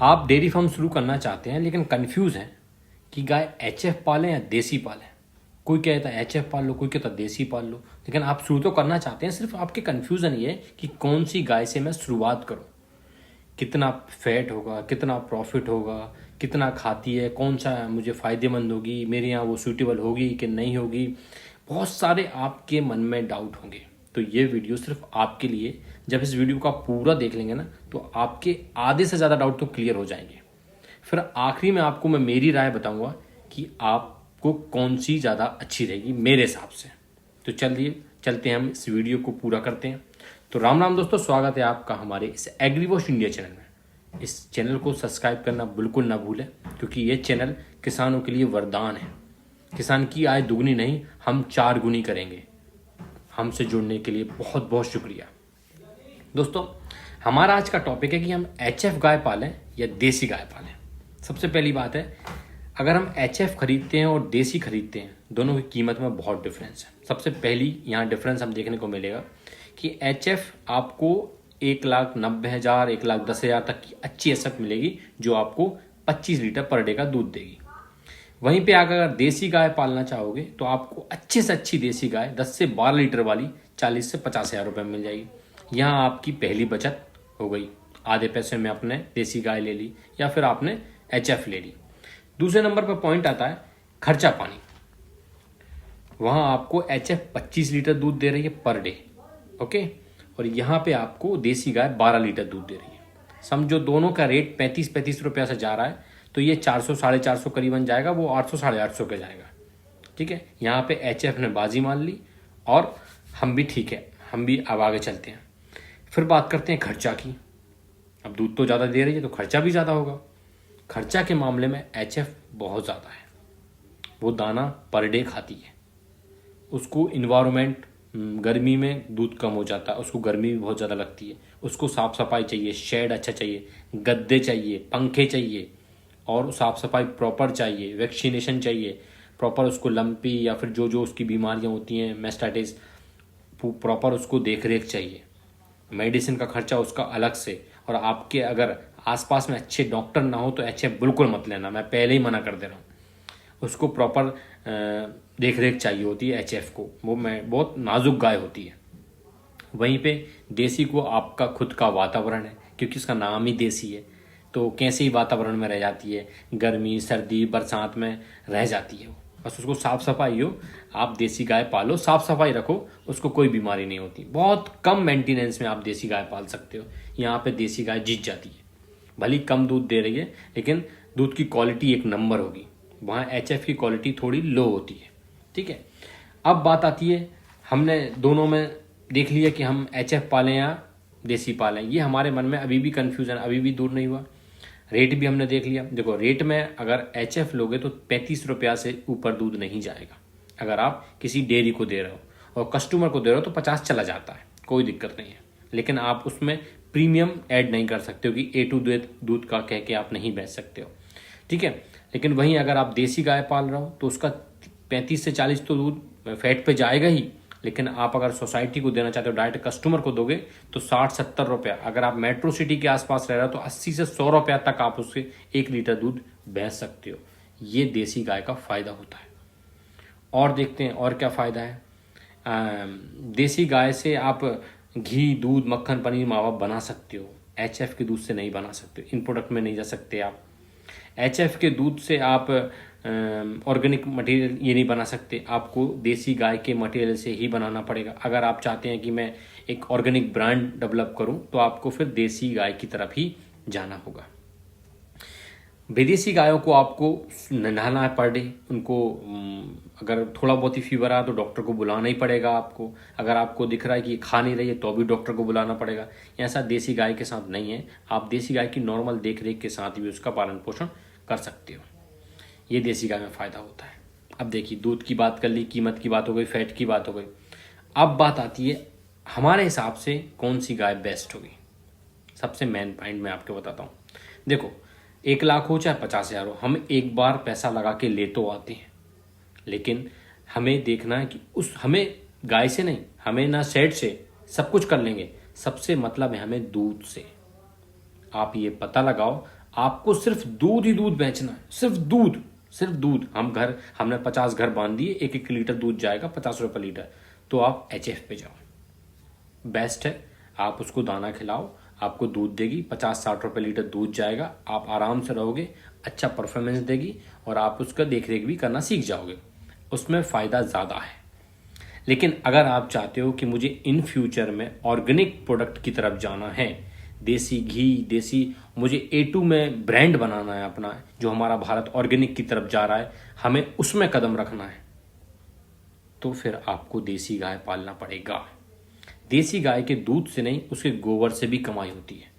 आप dairy farm शुरू करना चाहते हैं लेकिन कंफ्यूज हैं कि गाय एचएफ पालें या देसी पालें। कोई कहता है एचएफ पाल लो, कोई कहता है देसी पाल लो, लेकिन आप शुरू तो करना चाहते हैं। सिर्फ आपके कन्फ्यूज़न ये है कि कौन सी गाय से मैं शुरुआत करूं, कितना फैट होगा, कितना प्रॉफिट होगा, कितना खाती है, कौन सा मुझे फ़ायदेमंद होगी, मेरे यहाँ वो सूटेबल होगी कि नहीं होगी। बहुत सारे आपके मन में डाउट होंगे, तो ये वीडियो सिर्फ आपके लिए। जब इस वीडियो का पूरा देख लेंगे ना तो आपके आधे से ज़्यादा डाउट तो क्लियर हो जाएंगे। फिर आखिरी में आपको मैं मेरी राय बताऊंगा कि आपको कौन सी ज़्यादा अच्छी रहेगी मेरे हिसाब से। तो चलिए चलते हैं, हम इस वीडियो को पूरा करते हैं। तो राम राम दोस्तों, स्वागत है आपका हमारे इस एग्रीवॉश इंडिया चैनल में। इस चैनल को सब्सक्राइब करना बिल्कुल ना भूलें, क्योंकि ये चैनल किसानों के लिए वरदान है। किसान की आय दुगनी नहीं, हम 4 गुनी करेंगे। हमसे जुड़ने के लिए बहुत बहुत शुक्रिया। दोस्तों, हमारा आज का टॉपिक है कि हम एचएफ गाय पालें या देसी गाय पालें। सबसे पहली बात है, अगर हम एचएफ खरीदते हैं और देसी खरीदते हैं, दोनों की कीमत में बहुत डिफरेंस है। सबसे पहली यहाँ डिफरेंस हम देखने को मिलेगा कि एचएफ आपको 1,90,000 1,10,000 तक की अच्छी एसएफ मिलेगी, जो आपको 25 लीटर पर डे का दूध देगी। वहीं पे अगर देसी गाय पालना चाहोगे तो आपको अच्छे से अच्छी देसी गाय 10 से 12 लीटर वाली 40 से 50,000 रुपये में मिल जाएगी। यहाँ आपकी पहली बचत हो गई। आधे पैसे में आपने देसी गाय ले ली या फिर आपने एचएफ ले ली। दूसरे नंबर पर पॉइंट आता है खर्चा पानी। वहाँ आपको एचएफ 25 लीटर दूध दे रही है पर डे, ओके, और यहाँ पे आपको देसी गाय 12 लीटर दूध दे रही है। समझो दोनों का रेट 35 रुपया से जा रहा है, तो ये 400 450 करीबन जाएगा, वो 800 850 का जाएगा। ठीक है, यहाँ पे एचएफ ने बाजी मान ली और हम भी ठीक है, हम भी अब आगे चलते हैं। फिर बात करते हैं खर्चा की। अब दूध तो ज़्यादा दे रही है तो खर्चा भी ज़्यादा होगा। खर्चा के मामले में एचएफ बहुत ज़्यादा है। वो दाना पर डे खाती है, उसको इन्वायरमेंट, गर्मी में दूध कम हो जाता है, उसको गर्मी भी बहुत ज़्यादा लगती है, उसको साफ़ सफाई चाहिए, शेड अच्छा चाहिए, गद्दे चाहिए, पंखे चाहिए, और साफ़ सफाई प्रॉपर चाहिए, वैक्सीनेशन चाहिए प्रॉपर, उसको लंपी या फिर जो जो उसकी बीमारियां होती हैं, मेस्टाइटिस, प्रॉपर उसको देख रेख चाहिए। मेडिसिन का खर्चा उसका अलग से। और आपके अगर आसपास में अच्छे डॉक्टर ना हो तो एचएफ बिल्कुल मत लेना, मैं पहले ही मना कर दे रहा हूँ। उसको प्रॉपर देख रेख चाहिए होती है एचएफ को, वो बहुत नाजुक गाय होती है। वहीं पे देसी को आपका खुद का वातावरण है, क्योंकि इसका नाम ही देसी है, तो कैसे ही वातावरण में रह जाती है, गर्मी सर्दी बरसात में रह जाती है वो। बस उसको साफ़ सफाई हो। आप देसी गाय पालो, साफ़ सफाई रखो, उसको कोई बीमारी नहीं होती। बहुत कम मेंटेनेंस में आप देसी गाय पाल सकते हो। यहाँ पे देसी गाय जीत जाती है। भले कम दूध दे रही है लेकिन दूध की क्वालिटी एक नंबर होगी। वहाँ एचएफ की क्वालिटी थोड़ी लो होती है। ठीक है, अब बात आती है, हमने दोनों में देख लिया कि हम एचएफ पालें या देसी पालें। ये हमारे मन में अभी भी कन्फ्यूज़न अभी भी दूर नहीं हुआ। रेट भी हमने देख लिया। देखो, रेट में अगर एचएफ लोगे तो 35 रुपया से ऊपर दूध नहीं जाएगा। अगर आप किसी डेयरी को दे रहे हो और कस्टमर को दे रहे हो तो 50 चला जाता है, कोई दिक्कत नहीं है। लेकिन आप उसमें प्रीमियम ऐड नहीं कर सकते हो कि A2 दूध का कह के आप नहीं बेच सकते हो। ठीक है, लेकिन वहीं अगर आप देसी गाय पाल रहे हो तो उसका 35 से 40 तो दूध फैट पे जाएगा ही। लेकिन आप अगर सोसाइटी को देना चाहते हो, डायरेक्ट कस्टमर को दोगे तो 60-70 रुपया। अगर आप मेट्रो सिटी के आसपास रह रहे हो तो 80 से 100 रुपया तक आप उससे 1 लीटर दूध बेच सकते हो। ये देसी गाय का फ़ायदा होता है। और देखते हैं और क्या फ़ायदा है। देसी गाय से आप घी, दूध, मक्खन, पनीर, मावा बना सकते हो। एचएफ के दूध से नहीं बना सकते, इन प्रोडक्ट में नहीं जा सकते आप। एचएफ के दूध से आप ऑर्गेनिक मटेरियल ये नहीं बना सकते, आपको देसी गाय के मटेरियल से ही बनाना पड़ेगा। अगर आप चाहते हैं कि मैं एक ऑर्गेनिक ब्रांड डेवलप करूं तो आपको फिर देसी गाय की तरफ ही जाना होगा। विदेशी गायों को आपको नहलाना है पर डे। उनको अगर थोड़ा बहुत ही फीवर आया तो डॉक्टर को बुलाना ही पड़ेगा आपको। अगर आपको दिख रहा है कि खा नहीं रही है तो भी डॉक्टर को बुलाना पड़ेगा। ऐसा देसी गाय के साथ नहीं है। आप देसी गाय की नॉर्मल देख रेख के साथ भी उसका पालन पोषण कर सकते हो। ये देसी गाय में फ़ायदा होता है। अब देखिए, दूध की बात कर ली, कीमत की बात हो गई, फैट की बात हो गई। अब बात आती है हमारे हिसाब से कौन सी गाय बेस्ट होगी। सबसे मेन पॉइंट मैं आपको बताता हूँ। देखो, 1 लाख हो चाहे 50,000 हो, हम एक बार पैसा लगा के ले तो आते हैं, लेकिन हमें देखना है कि हमें गाय से नहीं, हमें ना शेड से, सब कुछ कर लेंगे, सबसे मतलब है हमें दूध से। आप ये पता लगाओ आपको सिर्फ दूध ही दूध बेचना है, सिर्फ दूध। हमने 50 घर बांध दिए, 1-1 लीटर दूध जाएगा 50 रुपये लीटर, तो आप एचएफ पे जाओ, बेस्ट है। आप उसको दाना खिलाओ, आपको दूध देगी, 50-60 रुपये लीटर दूध जाएगा, आप आराम से रहोगे, अच्छा परफॉर्मेंस देगी और आप उसका देख रेख भी करना सीख जाओगे, उसमें फ़ायदा ज़्यादा है। लेकिन अगर आप चाहते हो कि मुझे इन फ्यूचर में ऑर्गेनिक प्रोडक्ट की तरफ जाना है, देसी घी, मुझे A2 में ब्रांड बनाना है अपना, जो हमारा भारत ऑर्गेनिक की तरफ जा रहा है, हमें उसमें कदम रखना है, तो फिर आपको देसी गाय पालना पड़ेगा। देसी गाय के दूध से नहीं, उसके गोबर से भी कमाई होती है,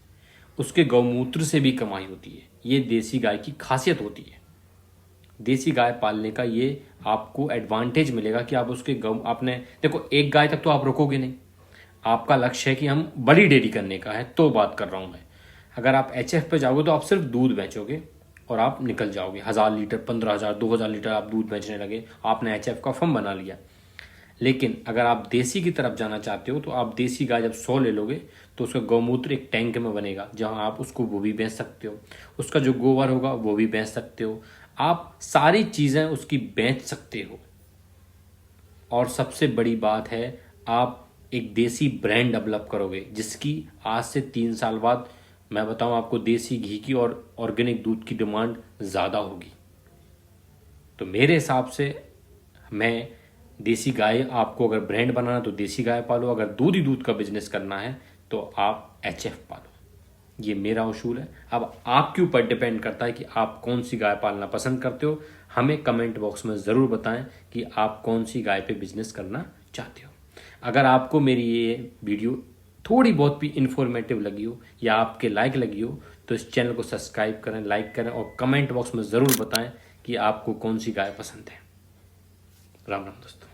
उसके गौमूत्र से भी कमाई होती है। ये देसी गाय की खासियत होती है। देसी गाय पालने का ये आपको एडवांटेज मिलेगा कि आप उसके आपने देखो, एक गाय तक तो आप रोकोगे नहीं, आपका लक्ष्य है कि हम बड़ी डेयरी करने का है, तो बात कर रहा हूं मैं। अगर आप एचएफ पे जाओगे तो आप सिर्फ दूध बेचोगे और आप निकल जाओगे, 1000 लीटर 15,000 2000 लीटर आप दूध बेचने लगे, आपने एचएफ का फर्म बना लिया। लेकिन अगर आप देसी की तरफ जाना चाहते हो तो आप देसी गाय जब 100 ले लोगे तो उसका गौमूत्र एक टैंक में बनेगा, जहां आप उसको वो भी बेच सकते हो, उसका जो गोबर होगा वो भी बेच सकते हो, आप सारी चीज़ें उसकी बेच सकते हो। और सबसे बड़ी बात है, आप एक देसी ब्रांड डेवलप करोगे, जिसकी आज से 3 साल बाद मैं बताऊं आपको, देसी घी की और ऑर्गेनिक दूध की डिमांड ज़्यादा होगी। तो मेरे हिसाब से मैं देसी गाय, आपको अगर ब्रांड बनाना है तो देसी गाय पालो, अगर दूध ही दूध का बिजनेस करना है तो आप एचएफ पालो। ये मेरा उसूल है। अब आपके ऊपर डिपेंड करता है कि आप कौन सी गाय पालना पसंद करते हो। हमें कमेंट बॉक्स में ज़रूर बताएं कि आप कौन सी गाय पे बिजनेस करना चाहते हो। अगर आपको मेरी ये वीडियो थोड़ी बहुत भी इंफॉर्मेटिव लगी हो या आपके लायक लगी हो तो इस चैनल को सब्सक्राइब करें, लाइक करें और कमेंट बॉक्स में ज़रूर बताएं कि आपको कौन सी गाय पसंद है। राम राम दोस्तों।